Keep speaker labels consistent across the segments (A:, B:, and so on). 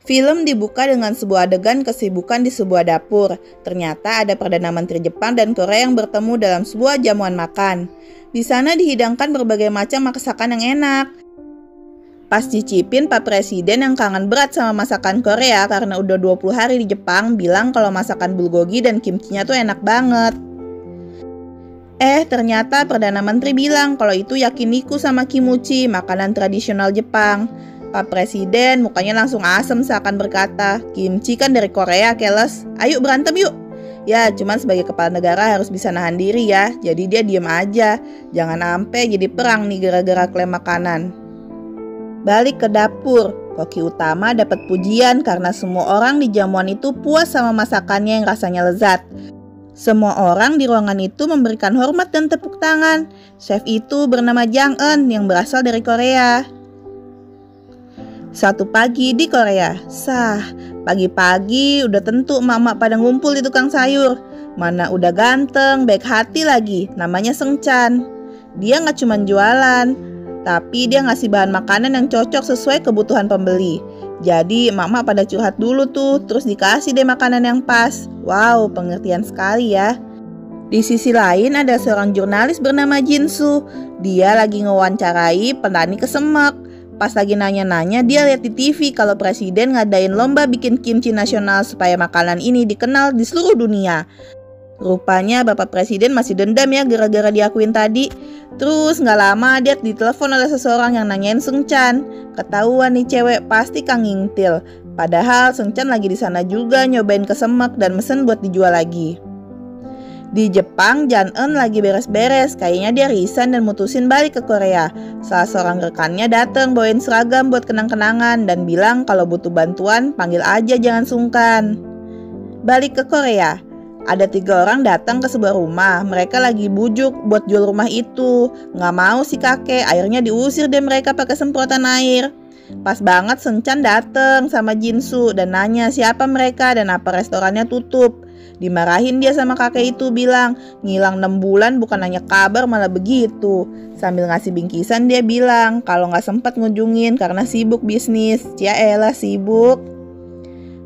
A: Film dibuka dengan sebuah adegan kesibukan di sebuah dapur. Ternyata ada Perdana Menteri Jepang dan Korea yang bertemu dalam sebuah jamuan makan. Di sana dihidangkan berbagai macam masakan yang enak. Pas cicipin, Pak Presiden yang kangen berat sama masakan Korea karena udah 20 hari di Jepang bilang kalau masakan bulgogi dan kimchinya tuh enak banget. Ternyata Perdana Menteri bilang kalau itu yakiniku sama kimuchi, makanan tradisional Jepang. Pak Presiden mukanya langsung asem seakan berkata, kimchi kan dari Korea, keles. Ayo berantem yuk. Ya, cuman sebagai kepala negara harus bisa nahan diri ya. Jadi dia diem aja. Jangan ampe jadi perang nih gara-gara klaim makanan. Balik ke dapur, koki utama dapat pujian karena semua orang di jamuan itu puas sama masakannya yang rasanya lezat. Semua orang di ruangan itu memberikan hormat dan tepuk tangan. Chef itu bernama Jang Eun yang berasal dari Korea. Suatu pagi di Korea, pagi-pagi udah tentu emak-emak pada ngumpul di tukang sayur. Mana udah ganteng, baik hati lagi, namanya Seung-chan. Dia gak cuma jualan, tapi dia ngasih bahan makanan yang cocok sesuai kebutuhan pembeli. Jadi emak-emak pada curhat dulu tuh, terus dikasih deh makanan yang pas. Wow, pengertian sekali ya. Di sisi lain ada seorang jurnalis bernama Jinsu. Dia lagi ngewawancarai petani kesemek. Pas lagi nanya-nanya, dia lihat di TV kalau presiden ngadain lomba bikin kimchi nasional supaya makanan ini dikenal di seluruh dunia. Rupanya bapak presiden masih dendam ya gara-gara diakuin tadi. Terus nggak lama dia ditelepon oleh seseorang yang nanyain Seung-chan. Ketahuan nih cewek pasti Kang ngintil. Padahal Seung-chan lagi di sana juga nyobain kesemek dan mesen buat dijual lagi. Di Jepang, Jang Eun lagi beres-beres, kayaknya dia resign dan mutusin balik ke Korea. Salah seorang rekannya datang bawain seragam buat kenang-kenangan dan bilang kalau butuh bantuan, panggil aja jangan sungkan. Balik ke Korea, ada 3 orang datang ke sebuah rumah. Mereka lagi bujuk buat jual rumah itu. Nggak mau si kakek, akhirnya diusir deh mereka pakai semprotan air. Pas banget Seung-chan dateng sama Jinsu dan nanya siapa mereka dan apa restorannya tutup. Dimarahin dia sama kakek itu, bilang ngilang 6 bulan bukan nanya kabar malah begitu. Sambil ngasih bingkisan dia bilang kalau nggak sempat ngunjungin karena sibuk bisnis. Yaelah sibuk.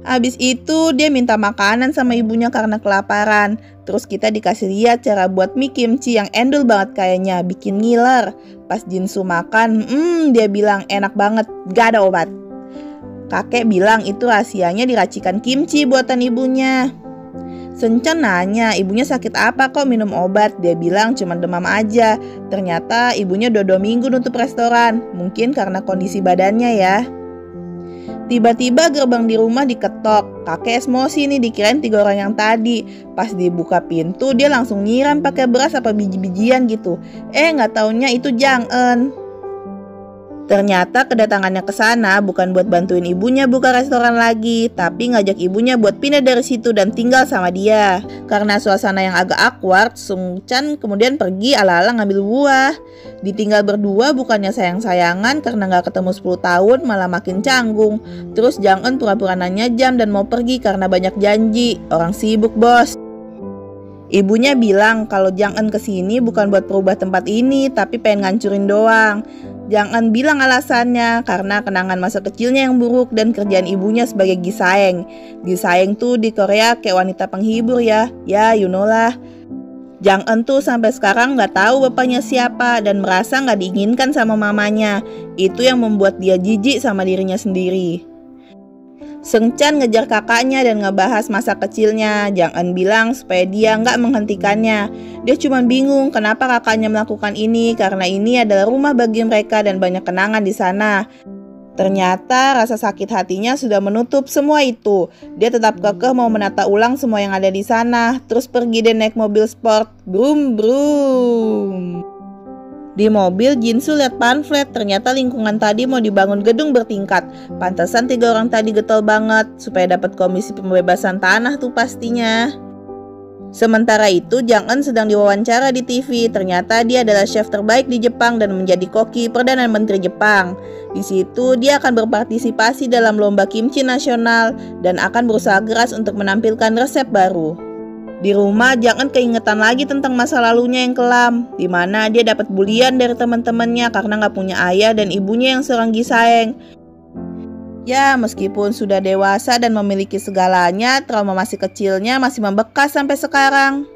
A: Habis itu dia minta makanan sama ibunya karena kelaparan. Terus kita dikasih lihat cara buat mie kimchi yang endul banget kayaknya, bikin ngiler. Pas Jinsu makan, dia bilang enak banget, gak ada obat. Kakek bilang itu rahasianya diracikan kimchi buatan ibunya. Seung-chan nanya ibunya sakit apa kok minum obat. Dia bilang cuma demam aja. Ternyata ibunya udah 2 minggu nutup restoran. Mungkin karena kondisi badannya ya. Tiba-tiba gerbang di rumah diketok. Kakek emosi nih dikirain 3 orang yang tadi. Pas dibuka pintu dia langsung nyiram pakai beras apa biji-bijian gitu. Nggak taunya itu Jang Eun. Ternyata kedatangannya ke sana bukan buat bantuin ibunya buka restoran lagi, tapi ngajak ibunya buat pindah dari situ dan tinggal sama dia. Karena suasana yang agak awkward, Seung-chan kemudian pergi ala-ala ngambil buah. Ditinggal berdua bukannya sayang-sayangan karena gak ketemu 10 tahun malah makin canggung. Terus Jang Eun pura-pura nanya jam dan mau pergi karena banyak janji. Orang sibuk bos. Ibunya bilang kalau Jang Eun kesini bukan buat perubah tempat ini, tapi pengen ngancurin doang. Jang Eun bilang alasannya karena kenangan masa kecilnya yang buruk dan kerjaan ibunya sebagai gisaeng. Gisaeng tuh di Korea kayak wanita penghibur ya. Ya you know lah. Jang Eun tuh sampai sekarang gak tahu bapaknya siapa dan merasa gak diinginkan sama mamanya. Itu yang membuat dia jijik sama dirinya sendiri. Seung-chan ngejar kakaknya dan ngebahas masa kecilnya. Jang Eun bilang supaya dia nggak menghentikannya. Dia cuma bingung kenapa kakaknya melakukan ini karena ini adalah rumah bagi mereka dan banyak kenangan di sana. Ternyata rasa sakit hatinya sudah menutup semua itu. Dia tetap kekeh mau menata ulang semua yang ada di sana. Terus pergi deh naik mobil sport. Brum brum. Di mobil, Jinsu lihat pamflet, ternyata lingkungan tadi mau dibangun gedung bertingkat. Pantesan 3 orang tadi getol banget, supaya dapat komisi pembebasan tanah tuh pastinya. Sementara itu, Jang Eun sedang diwawancara di TV. Ternyata dia adalah chef terbaik di Jepang dan menjadi koki Perdana Menteri Jepang. Di situ, dia akan berpartisipasi dalam lomba kimchi nasional dan akan berusaha keras untuk menampilkan resep baru. Di rumah, Jang Eun keingetan lagi tentang masa lalunya yang kelam, di mana dia dapat bulian dari teman-temannya karena nggak punya ayah dan ibunya yang seorang gisaeng. Ya, meskipun sudah dewasa dan memiliki segalanya, trauma masih kecilnya masih membekas sampai sekarang.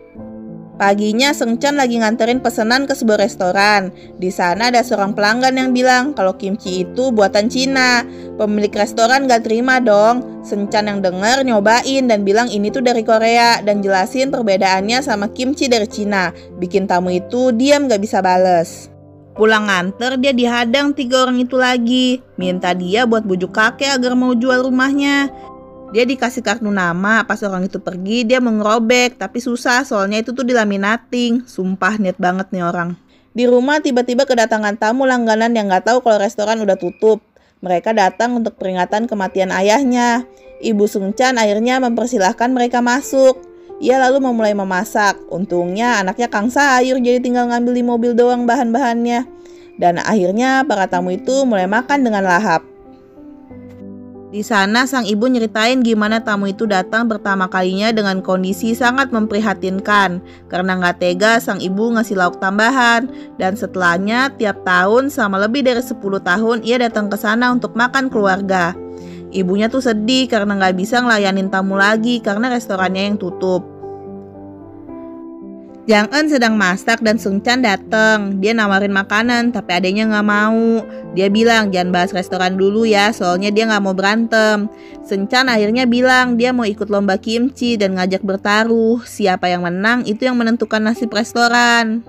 A: Paginya, Seung-chan lagi nganterin pesanan ke sebuah restoran. Di sana ada seorang pelanggan yang bilang kalau kimchi itu buatan Cina. Pemilik restoran gak terima dong. Seung-chan yang denger nyobain dan bilang ini tuh dari Korea dan jelasin perbedaannya sama kimchi dari Cina. Bikin tamu itu diam gak bisa bales. Pulang nganter, dia dihadang 3 orang itu lagi. Minta dia buat bujuk kakek agar mau jual rumahnya. Dia dikasih kartu nama, pas orang itu pergi dia mau ngerobek, tapi susah soalnya itu tuh dilaminating. Sumpah niat banget nih orang. Di rumah tiba-tiba kedatangan tamu langganan yang gak tahu kalau restoran udah tutup. Mereka datang untuk peringatan kematian ayahnya. Ibu Seung-chan akhirnya mempersilahkan mereka masuk. Ia lalu memulai memasak. Untungnya anaknya kang sayur jadi tinggal ngambil di mobil doang bahan-bahannya. Dan akhirnya para tamu itu mulai makan dengan lahap. Di sana sang ibu nyeritain gimana tamu itu datang pertama kalinya dengan kondisi sangat memprihatinkan. Karena gak tega sang ibu ngasih lauk tambahan. Dan setelahnya tiap tahun sama lebih dari 10 tahun ia datang ke sana untuk makan keluarga. Ibunya tuh sedih karena gak bisa ngelayanin tamu lagi karena restorannya yang tutup. Jang-eun sedang masak dan Seung-chan datang. Dia nawarin makanan tapi adanya gak mau. Dia bilang jangan bahas restoran dulu ya, soalnya dia gak mau berantem. Seung-chan akhirnya bilang dia mau ikut lomba kimchi dan ngajak bertaruh. Siapa yang menang itu yang menentukan nasib restoran.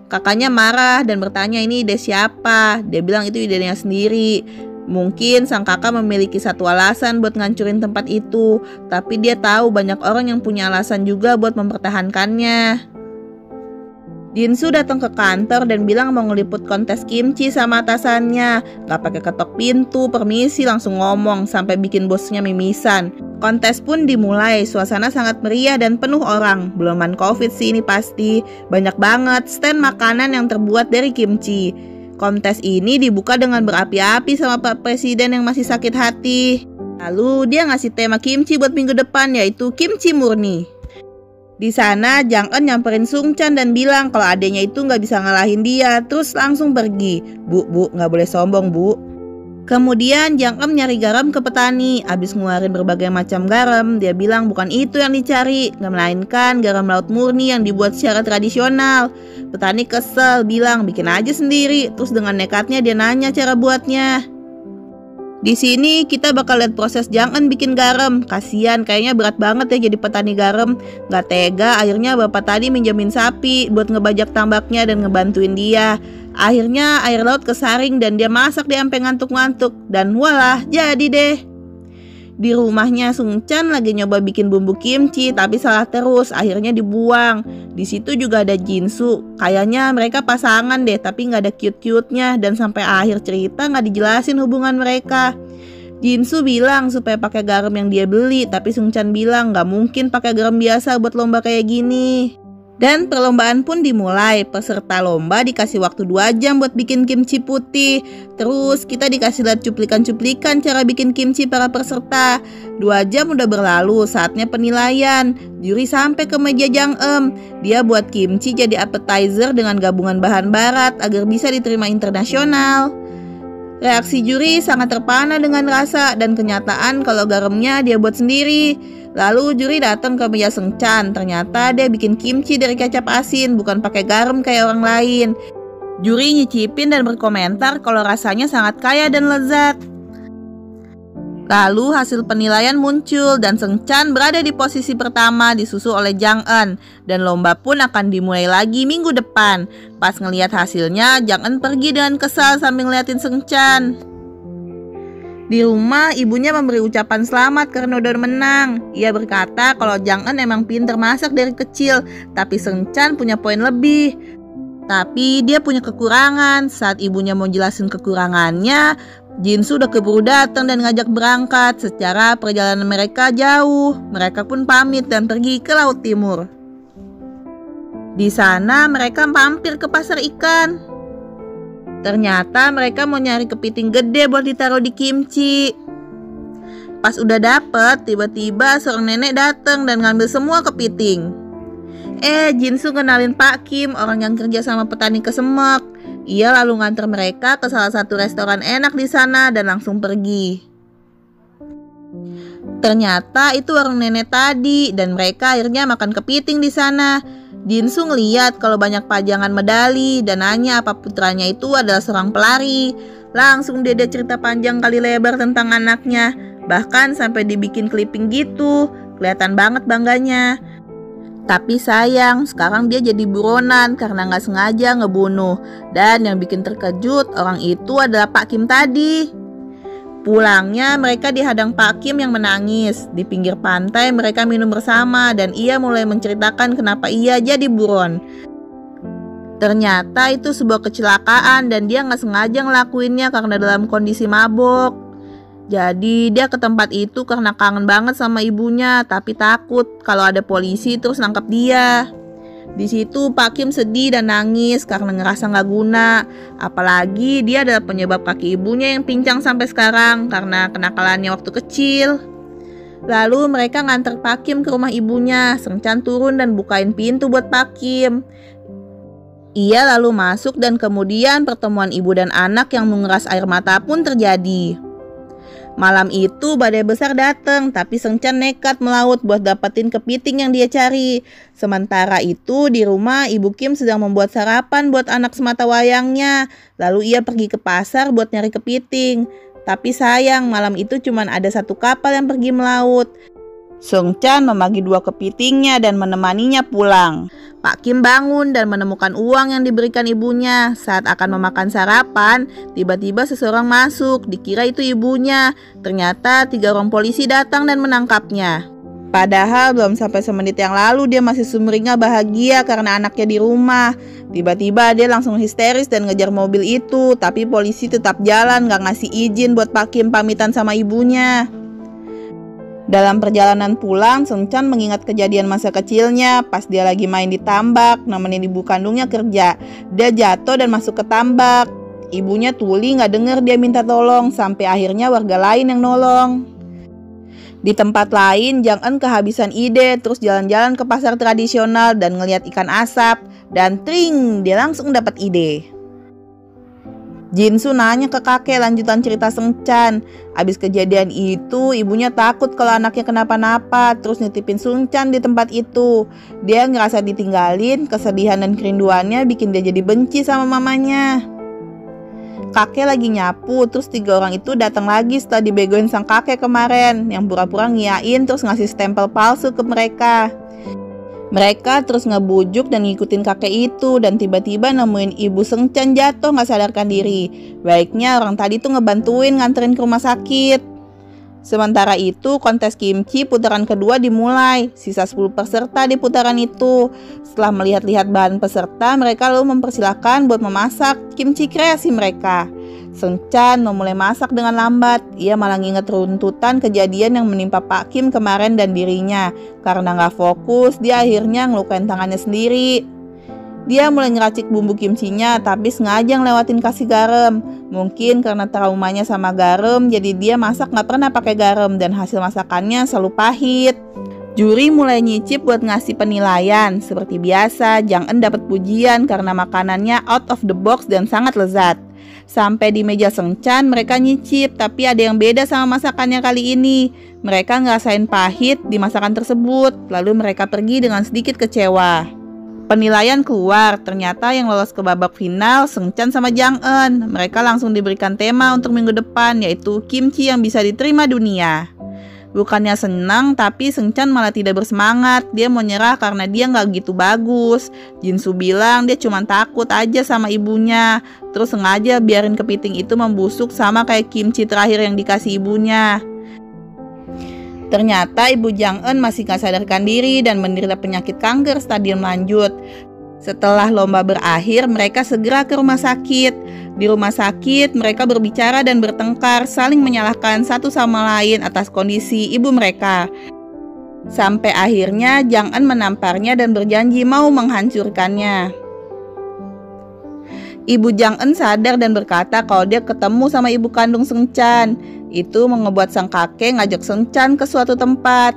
A: Kakaknya marah dan bertanya ini ide siapa. Dia bilang itu idenya sendiri. Mungkin sang kakak memiliki satu alasan buat ngancurin tempat itu, tapi dia tahu banyak orang yang punya alasan juga buat mempertahankannya. Jinsu datang ke kantor dan bilang mau ngeliput kontes kimchi sama atasannya. Gak pakai ketok pintu, permisi langsung ngomong sampai bikin bosnya mimisan. Kontes pun dimulai, suasana sangat meriah dan penuh orang. Beluman covid sih ini pasti. Banyak banget stand makanan yang terbuat dari kimchi. Kontes ini dibuka dengan berapi-api sama Pak Presiden yang masih sakit hati. Lalu dia ngasih tema kimchi buat minggu depan, yaitu kimchi murni. Di sana Jang-eun nyamperin Seung-chan dan bilang kalau adenya itu nggak bisa ngalahin dia, terus langsung pergi. Bu, nggak boleh sombong bu. Kemudian Jang-eun nyari garam ke petani. Abis ngeluarin berbagai macam garam, dia bilang bukan itu yang dicari, melainkan garam laut murni yang dibuat secara tradisional. Petani kesel, bilang bikin aja sendiri. Terus dengan nekatnya dia nanya cara buatnya. Di sini kita bakal lihat proses Jang-eun bikin garam. Kasian, kayaknya berat banget ya jadi petani garam. Gak tega, akhirnya bapak tadi minjemin sapi buat ngebajak tambaknya dan ngebantuin dia. Akhirnya air laut kesaring dan dia masak deh sampai ngantuk-ngantuk. Dan walah, jadi deh. Di rumahnya Seung-chan lagi nyoba bikin bumbu kimchi tapi salah terus, akhirnya dibuang. Di situ juga ada Jinsu. Kayaknya mereka pasangan deh tapi nggak ada cute-cute-nya dan sampai akhir cerita nggak dijelasin hubungan mereka. Jinsu bilang supaya pakai garam yang dia beli, tapi Seung-chan bilang nggak mungkin pakai garam biasa buat lomba kayak gini. Dan perlombaan pun dimulai. Peserta lomba dikasih waktu 2 jam buat bikin kimchi putih. Terus kita dikasih lihat cuplikan-cuplikan cara bikin kimchi para peserta. 2 jam udah berlalu, saatnya penilaian. Juri sampai ke meja Jang-eun. Dia buat kimchi jadi appetizer dengan gabungan bahan barat agar bisa diterima internasional. Reaksi juri sangat terpana dengan rasa dan kenyataan kalau garamnya dia buat sendiri. Lalu juri datang ke meja Seung-chan. Ternyata dia bikin kimchi dari kecap asin, bukan pakai garam kayak orang lain. Juri nyicipin dan berkomentar kalau rasanya sangat kaya dan lezat. Lalu hasil penilaian muncul dan Seung-chan berada di posisi pertama disusul oleh Jang-eun. Dan lomba pun akan dimulai lagi minggu depan. Pas ngelihat hasilnya, Jang-eun pergi dengan kesal sambil ngeliatin Seung-chan. Di rumah, ibunya memberi ucapan selamat karena udah menang. Ia berkata kalau Jang-eun emang pinter masak dari kecil, tapi Seung-chan punya poin lebih. Tapi dia punya kekurangan. Saat ibunya mau jelasin kekurangannya, Jinsu udah keburu datang dan ngajak berangkat. Secara perjalanan mereka jauh. Mereka pun pamit dan pergi ke Laut Timur. Di sana mereka mampir ke pasar ikan. Ternyata mereka mau nyari kepiting gede buat ditaruh di kimchi. Pas udah dapet, tiba-tiba seorang nenek datang dan ngambil semua kepiting. Jinsu kenalin Pak Kim, orang yang kerja sama petani kesemek. Ia lalu nganter mereka ke salah satu restoran enak di sana dan langsung pergi. Ternyata itu warung nenek tadi dan mereka akhirnya makan kepiting di sana. Jinsu ngeliat kalau banyak pajangan medali dan nanya apa putranya itu adalah seorang pelari. Langsung dia cerita panjang kali lebar tentang anaknya, bahkan sampai dibikin clipping gitu. Kelihatan banget bangganya. Tapi sayang, sekarang dia jadi buronan karena nggak sengaja ngebunuh. Dan yang bikin terkejut, orang itu adalah Pak Kim tadi. Pulangnya mereka dihadang Pak Kim yang menangis. Di pinggir pantai mereka minum bersama dan ia mulai menceritakan kenapa ia jadi buron. Ternyata itu sebuah kecelakaan dan dia nggak sengaja ngelakuinnya karena dalam kondisi mabok. Jadi dia ke tempat itu karena kangen banget sama ibunya, tapi takut kalau ada polisi terus nangkap dia. Di situ Pak Kim sedih dan nangis karena ngerasa nggak guna. Apalagi dia adalah penyebab kaki ibunya yang pincang sampai sekarang karena kenakalannya waktu kecil. Lalu mereka nganter Pak Kim ke rumah ibunya. Sengcan turun dan bukain pintu buat Pak Kim. Ia lalu masuk dan kemudian pertemuan ibu dan anak yang menguras air mata pun terjadi. Malam itu badai besar datang, tapi Sengcan nekat melaut buat dapetin kepiting yang dia cari. Sementara itu di rumah Ibu Kim sedang membuat sarapan buat anak semata wayangnya. Lalu ia pergi ke pasar buat nyari kepiting. Tapi sayang malam itu cuma ada satu kapal yang pergi melaut. Sengcan membagi 2 kepitingnya dan menemaninya pulang. Pak Kim bangun dan menemukan uang yang diberikan ibunya. Saat akan memakan sarapan, tiba-tiba seseorang masuk. Dikira itu ibunya. Ternyata 3 orang polisi datang dan menangkapnya. Padahal belum sampai semenit yang lalu dia masih sumringah bahagia karena anaknya di rumah. Tiba-tiba dia langsung histeris dan ngejar mobil itu. Tapi polisi tetap jalan, gak ngasih izin buat Pak Kim pamitan sama ibunya. Dalam perjalanan pulang, Sengcan mengingat kejadian masa kecilnya pas dia lagi main di tambak, nemenin ibu kandungnya kerja. Dia jatuh dan masuk ke tambak. Ibunya tuli gak denger dia minta tolong, sampai akhirnya warga lain yang nolong. Di tempat lain, Jang Eun kehabisan ide, terus jalan-jalan ke pasar tradisional dan ngeliat ikan asap. Dan tring, dia langsung dapat ide. Jinsu nanya ke kakek lanjutan cerita Sengcan. Abis kejadian itu, ibunya takut kalau anaknya kenapa-napa, terus nitipin Sengcan di tempat itu. Dia ngerasa ditinggalin, kesedihan dan kerinduannya bikin dia jadi benci sama mamanya. Kakek lagi nyapu, terus 3 orang itu datang lagi setelah dibegoin sang kakek kemarin, yang pura-pura ngiyain terus ngasih stempel palsu ke mereka. Mereka terus ngebujuk dan ngikutin kakek itu dan tiba-tiba nemuin ibu Sengcan jatuh gak sadarkan diri. Baiknya orang tadi tuh ngebantuin nganterin ke rumah sakit. Sementara itu kontes kimchi putaran kedua dimulai. Sisa 10 peserta di putaran itu. Setelah melihat-lihat bahan peserta, mereka lalu mempersilahkan buat memasak kimchi kreasi mereka. Sengcan memulai masak dengan lambat. Ia malah nginget runtutan kejadian yang menimpa Pak Kim kemarin dan dirinya. Karena gak fokus, dia akhirnya ngelukain tangannya sendiri. Dia mulai ngeracik bumbu kimchinya, tapi sengaja ngelewatin kasih garam. Mungkin karena traumanya sama garam, jadi dia masak gak pernah pakai garam dan hasil masakannya selalu pahit. Juri mulai nyicip buat ngasih penilaian. Seperti biasa, Jang Eun dapat pujian karena makanannya out of the box dan sangat lezat. Sampai di meja Sengcan mereka nyicip, tapi ada yang beda sama masakannya kali ini. Mereka ngerasain pahit di masakan tersebut, lalu mereka pergi dengan sedikit kecewa. Penilaian keluar, ternyata yang lolos ke babak final Sengcan sama Jang Eun. Mereka langsung diberikan tema untuk minggu depan, yaitu kimchi yang bisa diterima dunia. Bukannya senang, tapi Sengcan malah tidak bersemangat. Dia mau nyerah karena dia gak gitu bagus. Jinsu bilang dia cuma takut aja sama ibunya. Terus sengaja biarin kepiting itu membusuk sama kayak kimchi terakhir yang dikasih ibunya. Ternyata ibu Jang Eun masih gak sadarkan diri dan menderita penyakit kanker stadium lanjut. Setelah lomba berakhir, mereka segera ke rumah sakit. Di rumah sakit, mereka berbicara dan bertengkar, saling menyalahkan satu sama lain atas kondisi ibu mereka. Sampai akhirnya Jang Eun menamparnya dan berjanji mau menghancurkannya. Ibu Jang Eun sadar dan berkata kalau dia ketemu sama ibu kandung Sengcan. Itu membuat sang kakek ngajak Sengcan ke suatu tempat.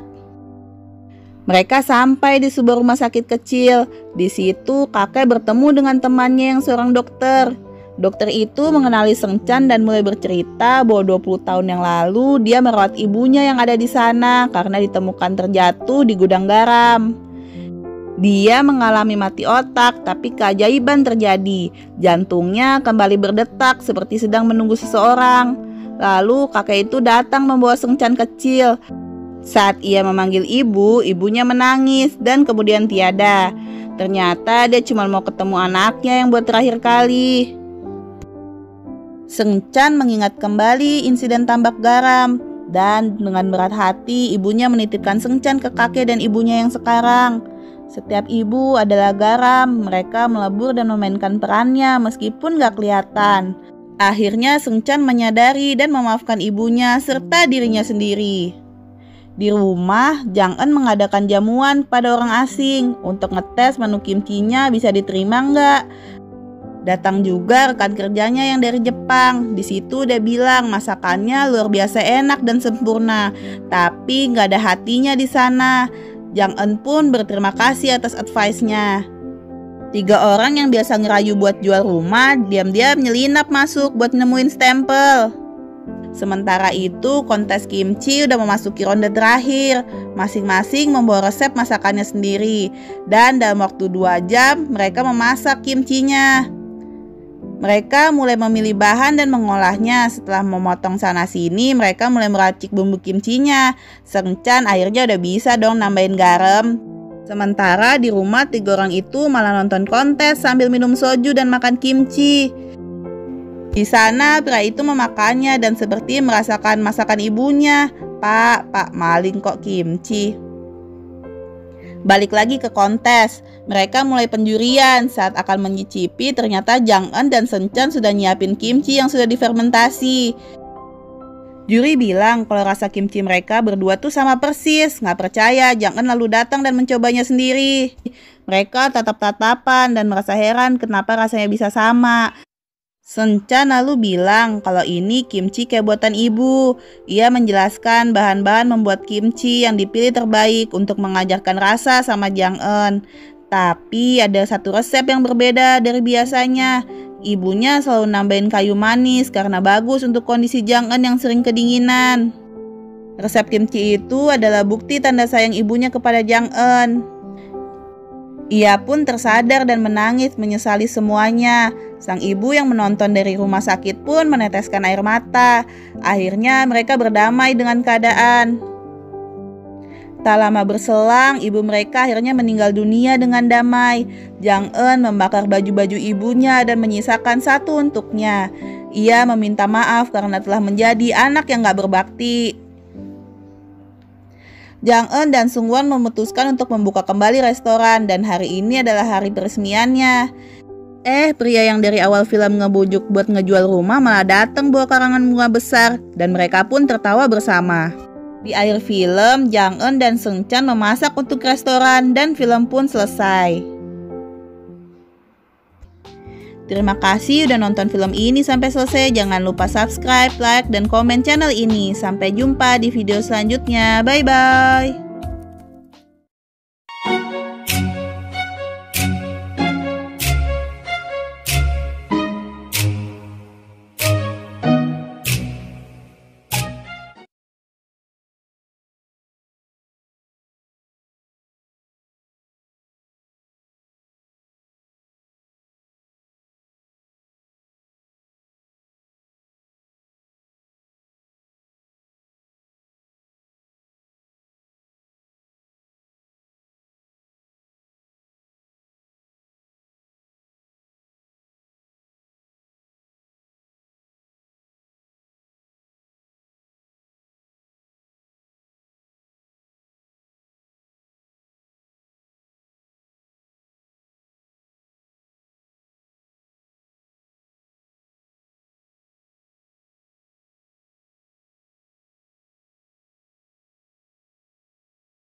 A: Mereka sampai di sebuah rumah sakit kecil. Di situ kakek bertemu dengan temannya yang seorang dokter. Dokter itu mengenali Seng Chan dan mulai bercerita bahwa 20 tahun yang lalu dia merawat ibunya yang ada di sana karena ditemukan terjatuh di gudang garam. Dia mengalami mati otak, tapi keajaiban terjadi. Jantungnya kembali berdetak seperti sedang menunggu seseorang. Lalu kakek itu datang membawa Seng Chan kecil. Saat ia memanggil ibu, ibunya menangis dan kemudian tiada. Ternyata dia cuma mau ketemu anaknya yang buat terakhir kali. Seng Chan mengingat kembali insiden tambak garam dan dengan berat hati ibunya menitipkan Seng Chan ke kakek dan ibunya yang sekarang. Setiap ibu adalah garam, mereka melebur dan memainkan perannya meskipun gak kelihatan. Akhirnya Seng Chan menyadari dan memaafkan ibunya serta dirinya sendiri. Di rumah, Jang Eun mengadakan jamuan pada orang asing untuk ngetes menu kimchinya bisa diterima nggak. Datang juga rekan kerjanya yang dari Jepang. Di situ dia bilang masakannya luar biasa enak dan sempurna, tapi nggak ada hatinya di sana. Jang Eun pun berterima kasih atas advice-nya. 3 orang yang biasa ngerayu buat jual rumah diam-diam nyelinap masuk buat nemuin stempel. Sementara itu kontes kimchi udah memasuki ronde terakhir. Masing-masing membawa resep masakannya sendiri. Dan dalam waktu 2 jam mereka memasak kimchinya. Mereka mulai memilih bahan dan mengolahnya. Setelah memotong sana-sini, mereka mulai meracik bumbu kimchinya. Seng Chan akhirnya udah bisa dong nambahin garam. Sementara di rumah 3 orang itu malah nonton kontes sambil minum soju dan makan kimchi. Di sana pria itu memakannya dan seperti merasakan masakan ibunya. Pak maling kok kimchi. Balik lagi ke kontes, mereka mulai penjurian. Saat akan mencicipi, ternyata Jang Eun dan Seng Chan sudah nyiapin kimchi yang sudah difermentasi. Juri bilang kalau rasa kimchi mereka berdua tuh sama persis. Nggak percaya, Jang Eun lalu datang dan mencobanya sendiri. Mereka tatap-tatapan dan merasa heran kenapa rasanya bisa sama. Seng Chan lalu bilang kalau ini kimchi kayak buatan ibu. Ia menjelaskan bahan-bahan membuat kimchi yang dipilih terbaik untuk mengajarkan rasa sama Jang Eun. Tapi ada satu resep yang berbeda dari biasanya. Ibunya selalu nambahin kayu manis karena bagus untuk kondisi Jang Eun yang sering kedinginan. Resep kimchi itu adalah bukti tanda sayang ibunya kepada Jang Eun. Ia pun tersadar dan menangis menyesali semuanya. Sang ibu yang menonton dari rumah sakit pun meneteskan air mata. Akhirnya mereka berdamai dengan keadaan. Tak lama berselang, ibu mereka akhirnya meninggal dunia dengan damai. Jang Eun membakar baju-baju ibunya dan menyisakan satu untuknya. Ia meminta maaf karena telah menjadi anak yang gak berbakti. Jang Eun dan Sung Won memutuskan untuk membuka kembali restoran dan hari ini adalah hari peresmiannya. Pria yang dari awal film ngebujuk buat ngejual rumah malah datang bawa karangan bunga besar dan mereka pun tertawa bersama. Di akhir film, Jang Eun dan Seng Chan memasak untuk restoran dan film pun selesai. Terima kasih udah nonton film ini sampai selesai. Jangan lupa subscribe, like, dan komen channel ini. Sampai jumpa di video selanjutnya. Bye-bye.